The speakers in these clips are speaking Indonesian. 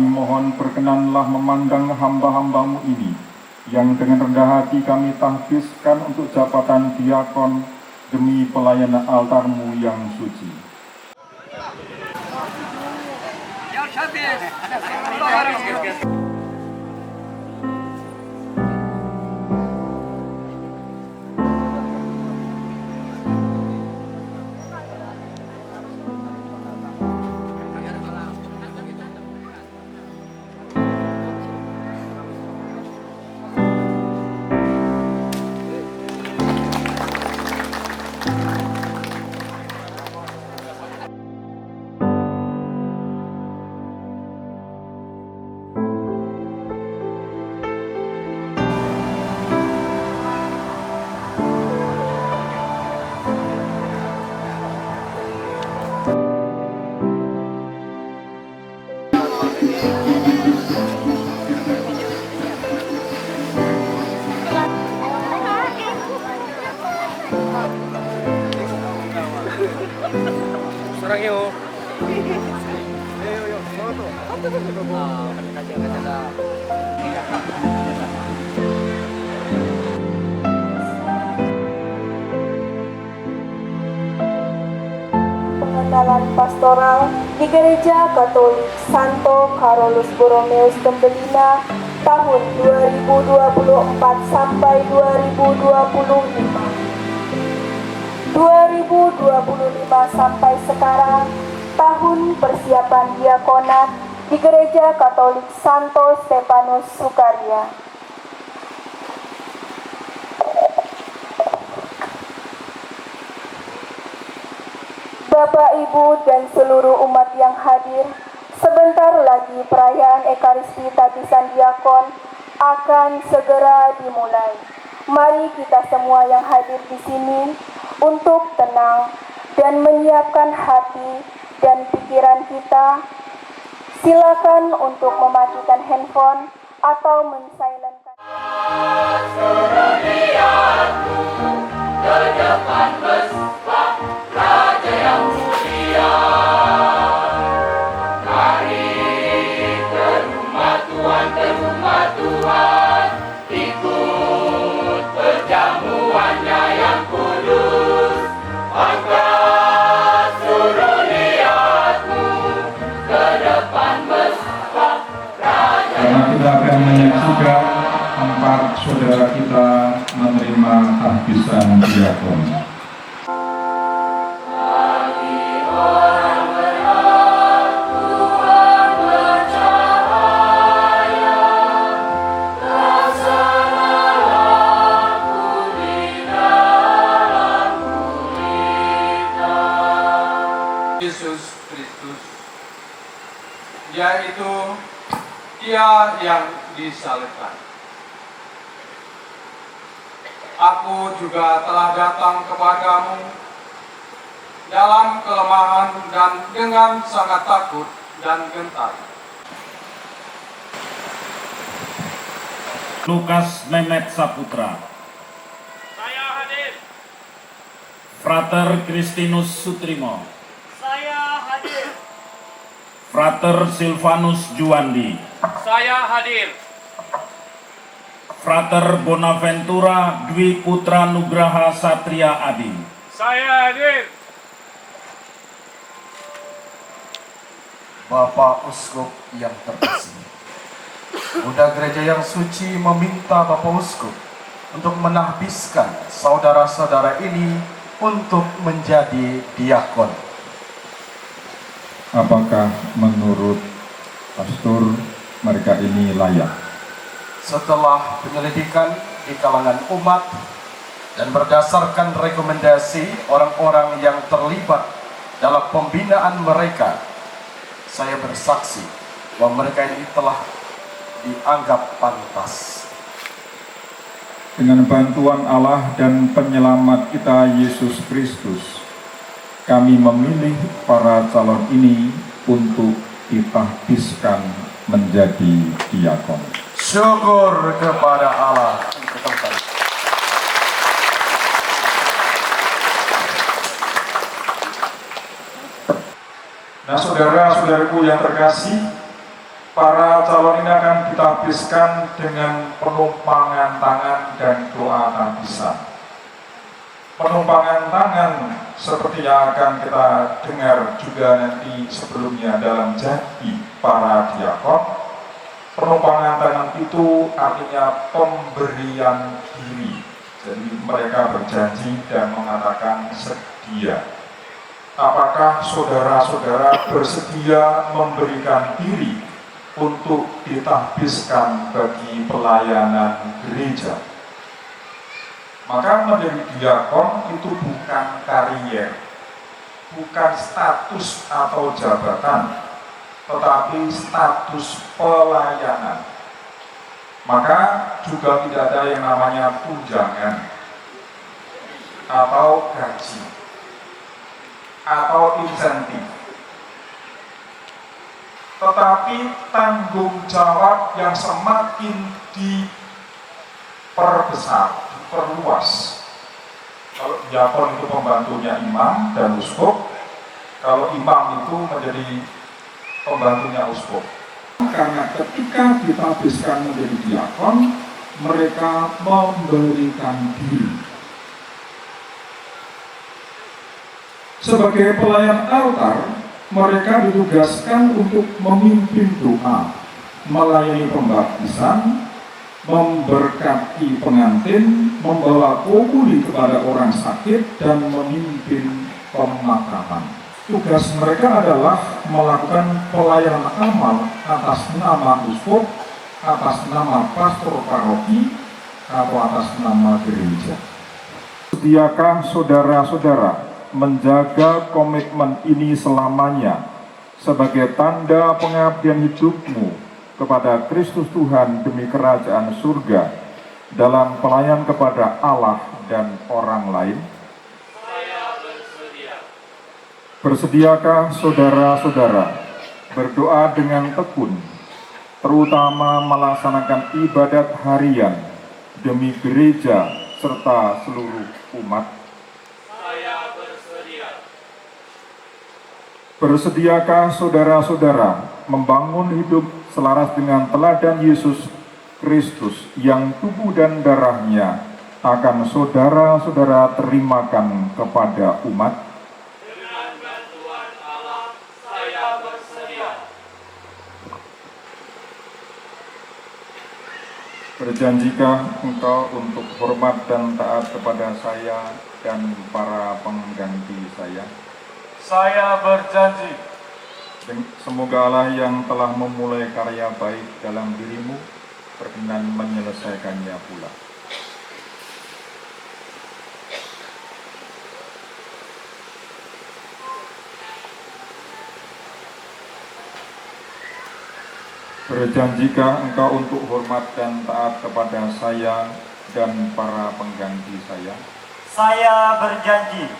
kami mohon berkenanlah memandang hamba-hambamu ini, yang dengan rendah hati kami tahbiskan untuk jabatan diakon demi pelayanan altarmu yang suci. Sarangyo. Pengenalan pastoral di Gereja Katolik Santo Carolus Borromeus Tembelina tahun 2024 sampai 2025. 2025 sampai sekarang, tahun persiapan diakonat di Gereja Katolik Santo Stefanus Sukaria. Bapak, Ibu, dan seluruh umat yang hadir, sebentar lagi perayaan Ekaristi Tabisan Diakon akan segera dimulai. Mari kita semua yang hadir di sini untuk tenang dan menyiapkan hati dan pikiran kita. Silakan untuk mematikan handphone atau mensilentkan. Karena kita akan menyaksikan 4 saudara kita menerima tahbisan diakon. Yesus Kristus, yaitu Dia yang disalibkan. Aku juga telah datang kepadamu dalam kelemahan dan dengan sangat takut dan gentar. Lukas Mehmet Saputra. Saya hadir. Frater Kristinus Sutrimo. Saya hadir. Frater Silvanus Juandi. Saya hadir. Frater Bonaventura Dwi Putra Nugraha Satria Adi. Saya hadir. Bapak Uskup yang terkasih, Bunda Gereja yang suci meminta Bapak Uskup untuk menahbiskan saudara-saudara ini untuk menjadi diakon. Apakah menurut pastor mereka ini layak? Setelah penyelidikan di kalangan umat dan berdasarkan rekomendasi orang-orang yang terlibat dalam pembinaan mereka, saya bersaksi bahwa mereka ini telah dianggap pantas. Dengan bantuan Allah dan penyelamat kita Yesus Kristus, kami memilih para calon ini untuk ditahbiskan menjadi diakon. Syukur kepada Allah. Nah, saudara-saudaraku yang terkasih, Para calon ini akan kita habiskan dengan penumpangan tangan dan doa tahbisan. Penumpangan tangan seperti yang akan kita dengar juga nanti sebelumnya dalam janji para diakon. Penumpangan tangan itu artinya pemberian diri. Jadi mereka berjanji dan mengatakan sedia. Apakah saudara-saudara bersedia memberikan diri untuk ditahbiskan bagi pelayanan gereja? Maka menjadi diakon itu bukan karier, bukan status atau jabatan, tetapi status pelayanan. Maka juga tidak ada yang namanya tunjangan atau gaji atau insentif, tetapi tanggung jawab yang semakin diperbesar, diperluas. Kalau diakon itu pembantunya imam dan uskup, kalau imam itu menjadi pembantunya uskup. Karena ketika ditahbiskan menjadi diakon, mereka memberikan diri. Sebagai pelayan altar, mereka ditugaskan untuk memimpin doa, melayani pembaptisan, memberkati pengantin, membawa komuli kepada orang sakit, dan memimpin pemakaman. Tugas mereka adalah melakukan pelayanan amal atas nama uskup, atas nama pastor paroki, atau atas nama gereja. Sediakah saudara-saudara menjaga komitmen ini selamanya sebagai tanda pengabdian hidupmu kepada Kristus Tuhan demi kerajaan surga dalam pelayan kepada Allah dan orang lain? Bersediakah saudara-saudara berdoa dengan tekun, terutama melaksanakan ibadat harian demi gereja serta seluruh umat? Saya bersedia. Bersediakah saudara-saudara membangun hidup selaras dengan teladan Yesus Kristus yang tubuh dan darahnya akan saudara-saudara terimakan kepada umat? Berjanjikah engkau untuk hormat dan taat kepada saya dan para pengganti saya? Saya berjanji. Semoga Allah yang telah memulai karya baik dalam dirimu berkenan menyelesaikannya pula. Berjanjikah engkau untuk hormat dan taat kepada saya dan para pengganti saya? Saya berjanji.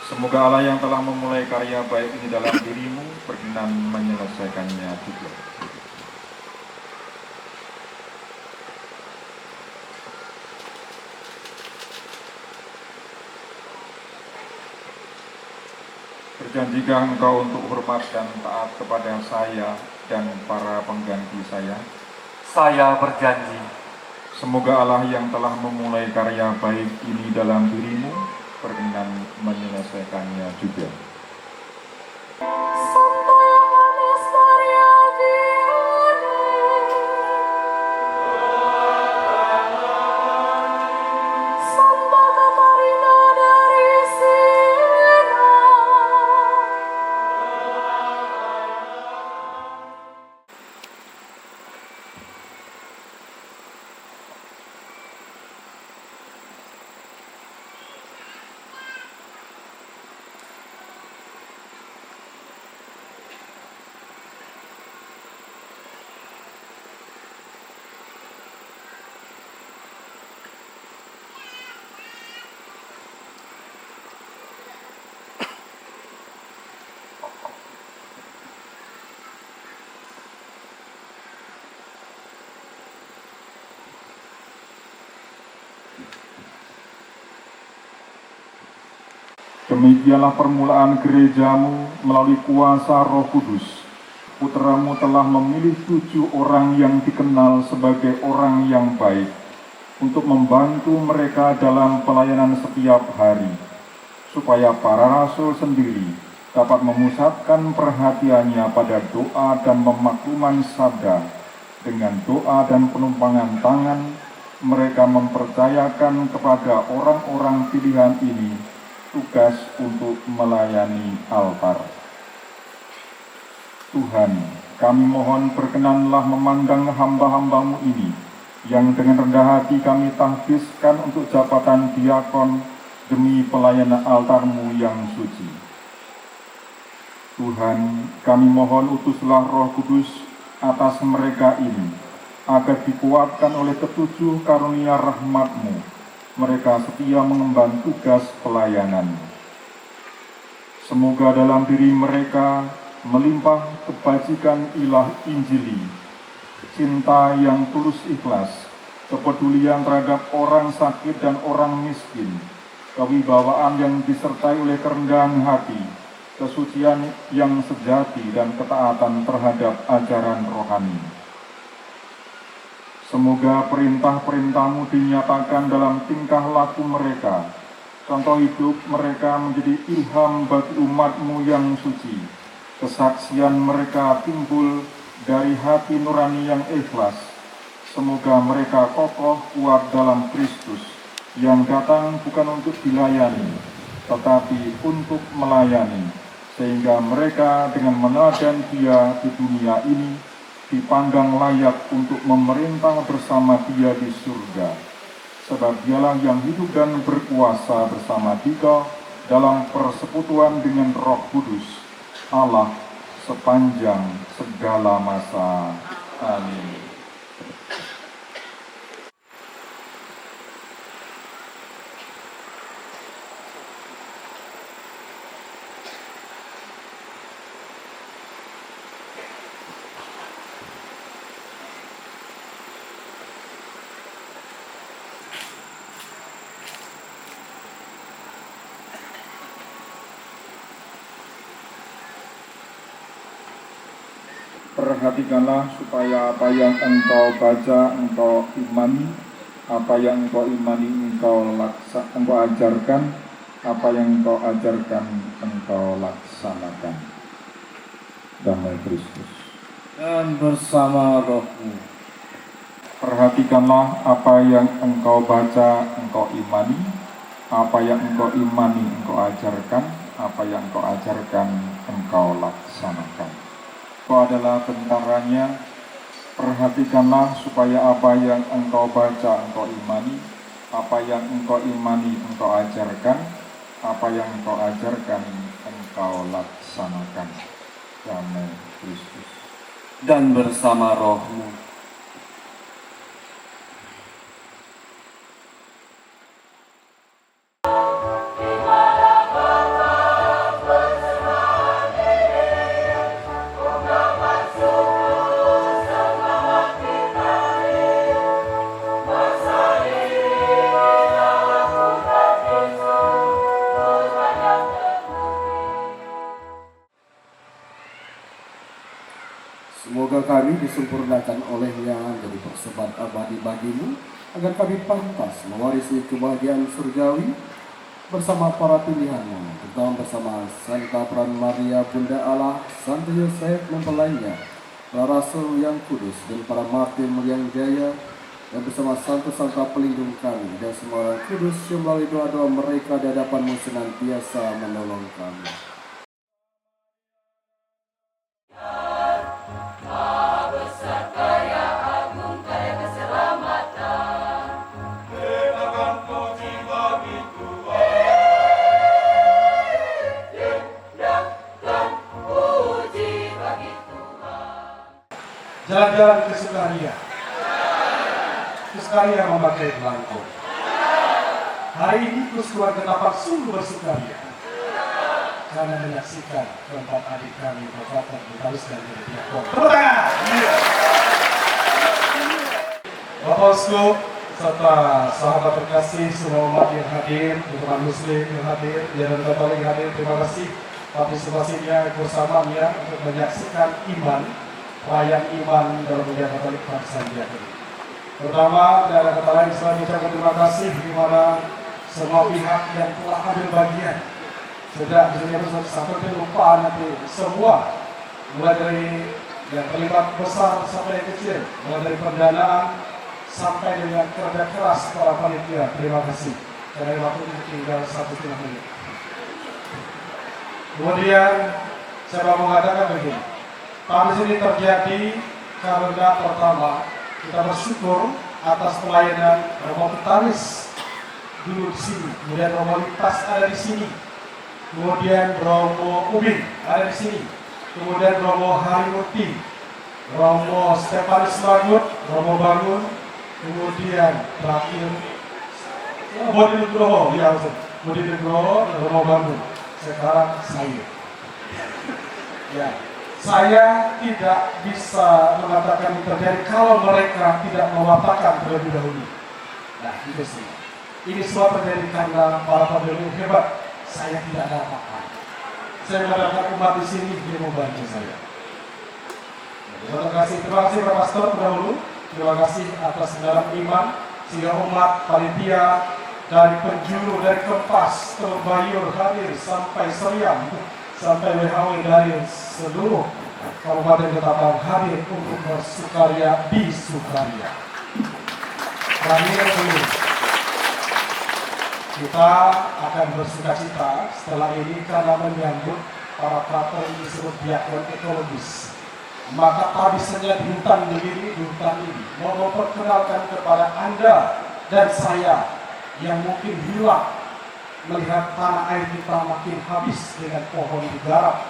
Semoga Allah yang telah memulai karya baik ini dalam dirimu berkenan menyelesaikannya juga. Berjanjikah engkau untuk hormat dan taat kepada saya dan para pengganti saya? Saya berjanji. Semoga Allah yang telah memulai karya baik ini dalam dirimu berkenan menyelesaikannya juga. Demikianlah permulaan gerejamu melalui kuasa Roh Kudus. putramu telah memilih 7 orang yang dikenal sebagai orang yang baik untuk membantu mereka dalam pelayanan setiap hari, supaya para rasul sendiri dapat memusatkan perhatiannya pada doa dan pemakluman sabda. Dengan doa dan penumpangan tangan, mereka mempercayakan kepada orang-orang pilihan ini tugas untuk melayani altar. Tuhan, kami mohon berkenanlah memandang hamba-hambamu ini, yang dengan rendah hati kami tahbiskan untuk jabatan diakon demi pelayanan altarmu yang suci. Tuhan, kami mohon utuslah Roh Kudus atas mereka ini, agar dikuatkan oleh ketujuh karunia rahmat-Mu, mereka setia mengemban tugas pelayanan. Semoga dalam diri mereka melimpah kebajikan ilah Injili, cinta yang tulus ikhlas, kepedulian terhadap orang sakit dan orang miskin, kewibawaan yang disertai oleh kerendahan hati, kesucian yang sejati, dan ketaatan terhadap ajaran rohani. Semoga perintah-perintah-Mu dinyatakan dalam tingkah laku mereka, contoh hidup mereka menjadi ilham bagi umat-Mu yang suci, kesaksian mereka timbul dari hati nurani yang ikhlas. Semoga mereka kokoh kuat dalam Kristus, yang datang bukan untuk dilayani, tetapi untuk melayani, sehingga mereka dengan meneladani Dia di dunia ini dipandang layak untuk memerintah bersama Dia di surga. Sebab Dialah yang hidup dan berkuasa bersama Dia dalam persekutuan dengan Roh Kudus, Allah sepanjang segala masa. Amin. Perhatikanlah supaya apa yang engkau baca, engkau imani, apa yang engkau imani, engkau ajarkan, apa yang engkau ajarkan, engkau laksanakan. Damai Kristus. Dan bersama rohmu. Perhatikanlah apa yang engkau baca, engkau imani, apa yang engkau imani, engkau ajarkan, apa yang engkau ajarkan, engkau laksanakan. Engkau adalah bentaranya. Perhatikanlah supaya apa yang engkau baca, engkau imani, apa yang engkau imani, engkau ajarkan, apa yang engkau ajarkan, engkau laksanakan. Damai Kristus. Dan bersama rohmu. Semoga kami disempurnakan olehnya menjadi persembahan abadi bagimu, agar kami pantas mewarisi kebahagiaan surgawi bersama para pilihanmu, terutama bersama Santa Peran Maria Bunda Allah, Santo Yosef mempelainya, para rasul yang kudus dan para martir yang jaya, dan bersama Santo-Santa pelindung kami dan semua orang kudus yang melalui doa-doa mereka di hadapan-Mu senantiasa menolong kami. Jalan-jalan ke Sukaria. Ke Sukaria memakai belangko. Hari ini Kus keluarga Tapak sungguh bersukaria karena menyaksikan keempat adik kami berkata bertarus dan berpihak. Tepuk tangan. Bapak Uskup serta sahabat terkasih, semua umat yang hadir, umat muslim yang hadir, dan Katolik yang hadir, terima kasih partisipasinya bersamanya untuk menyaksikan iman, perayaan iman dalam Gereja Katolik Sandia ini. Pertama, dari kata lain saya mengucapkan terima kasih kepada semua pihak yang telah ambil bagian sejak dunia sampai kelupaan nanti semua, mulai dari yang terlibat besar sampai yang kecil, mulai dari pendanaan sampai dengan kerja keras para panitia. Terima kasih. Karena waktu ini tinggal 1,5 menit. Kemudian saya mau mengatakan begini, habis ini terjadi karena pertama kita bersyukur atas pelayanan Romo Petaris dulu di sini, kemudian Romo Lipas ada di sini, kemudian Romo Ubin ada di sini, kemudian Romo Harimurti, Romo Stefanus Magut, Romo Bangun, kemudian terakhir Bodi Nugroho, ya Bodi Nugroho, Romo Bangun. Sekarang saya. Ya, saya tidak bisa mengatakan ini terjadi kalau mereka tidak mewatakan terlebih dahulu. Nah, itu sih. Ini semua terjadi karena para pemimpin hebat. Saya tidak ada apa-apa. Saya mengadakan umat di sini, dia membantu saya. Terima kasih Pak Pastor dahulu. Terima kasih atas dalam iman sehingga umat panitia dari penjuru, dari Kempas, Terbayur hadir sampai Seriam, sampai WHO dari seluruh Kabupaten Ketapang hadir untuk bersukaria di Sukaria. Terakhir dulu, kita akan bersukacita setelah ini karena menyambut para prater yang disebut diakon ekologis. Maka habisnya di hutan begini, di hutan ini mau memperkenalkan kepada Anda dan saya yang mungkin hilang melihat tanah air kita makin habis dengan pohon digarap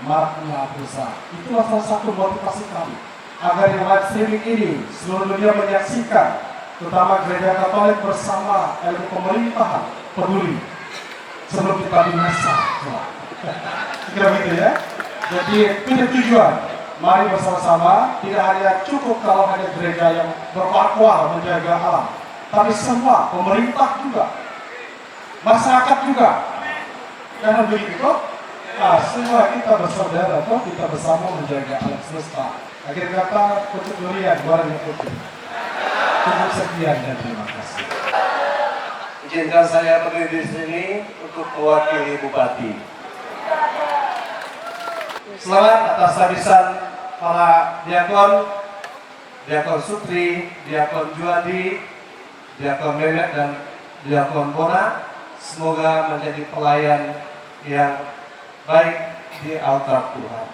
maraknya besar. Itulah salah satu motivasi kami agar yang live streaming ini seluruh dunia menyaksikan, terutama Gereja Katolik bersama ilmu pemerintahan peduli sebelum kita binasa. Kira gitu ya. Jadi punya tujuan. Mari bersama-sama, tidak hanya cukup kalau hanya gereja yang berpakwar menjaga alam, tapi semua, pemerintah juga, masyarakat juga. Karena begitu, semua kita bersaudara, kita bersama menjaga alam semesta. Akhir kata, kutub durian, barang yang kutub. Cukup sekian dan terima kasih. Izinkan saya berdiri di sini untuk mewakili Bupati. Selamat atas habisan para diakon, Diakon Sutri, Diakon Juadi, Diakon Memet dan Diakon Bona. Semoga menjadi pelayan yang baik di altar Tuhan.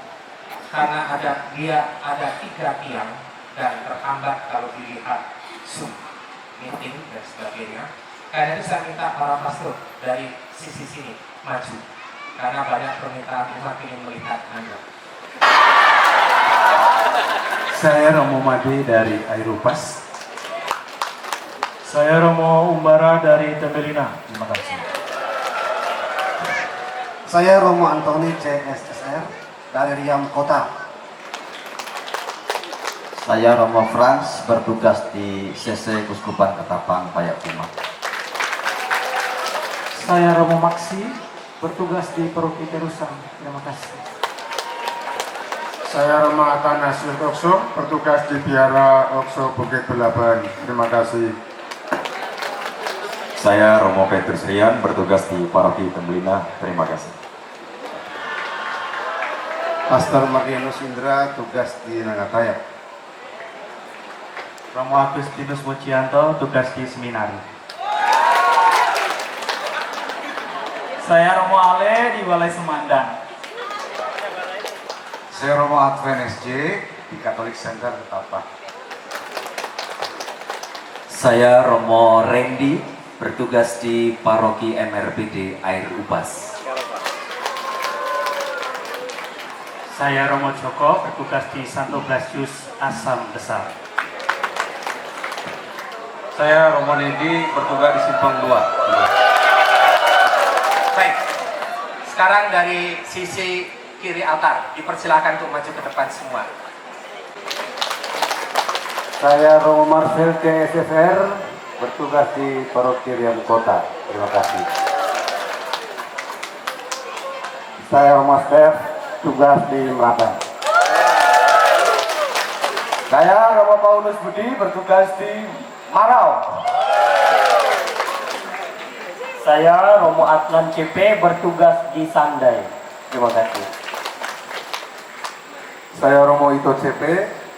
Karena ada 3 tiang dan terhambat kalau dilihat Zoom, meeting dan sebagainya. Karena itu saya minta para pastor dari sisi sini maju. Karena banyak permintaan umat ingin melihat Anda. Saya Romo Made dari Airupas. Saya Romo Umbara dari Tembelina. Terima kasih. Saya Romo Antoni CSSR dari Riam Kota. Saya Romo Frans bertugas di CC Kuskupan Ketapang Payakumbuh. Saya Romo Maksi bertugas di Paroki Terusan. Terima kasih. Saya Romo Atanasius Okso bertugas di Biara Okso Bukit Belaban. Terima kasih. Saya Romo Petrus Rian bertugas di Paroki Tembelina. Terima kasih. Pastor Marianus Indra tugas di Nagataya. Romo Agustinus Mucianto tugas di Seminari. Saya Romo Ale di Balai Semandang. Saya Romo Adven SJ di Catholic Center Ketapang. Saya Romo Randy bertugas di Paroki MRPD Air Upas. Saya Romo Joko bertugas di Santo Blasius Asam Besar. Saya Romo Nedi bertugas di Simpang 2. Baik, sekarang dari sisi kiri altar, dipersilakan untuk maju ke depan semua. Saya Romo Marcel CSFR bertugas di Paroki Riam Kota. Terima kasih. Saya Romo Stef, tugas di Merapen. Saya Romo Paulus Budi, bertugas di Marau. Saya Romo Atlan CP, bertugas di Sandai. Terima kasih. Saya Romo Ito CP,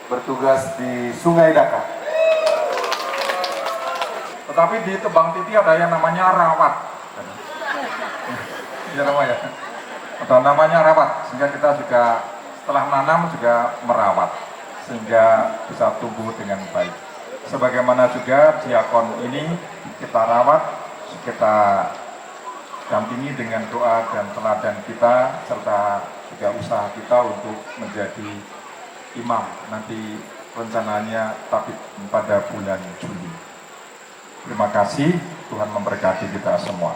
bertugas di Sungai Daka. Tetapi di Tebang Titi ada yang namanya rawat. Ya namanya. Ada namanya rawat, sehingga kita juga setelah menanam juga merawat, sehingga bisa tumbuh dengan baik. Sebagaimana juga diakon ini kita rawat, kita dampingi dengan doa dan teladan kita, serta juga usaha kita untuk menjadi imam nanti rencananya tapi pada bulan Juli. Terima kasih, Tuhan memberkati kita semua.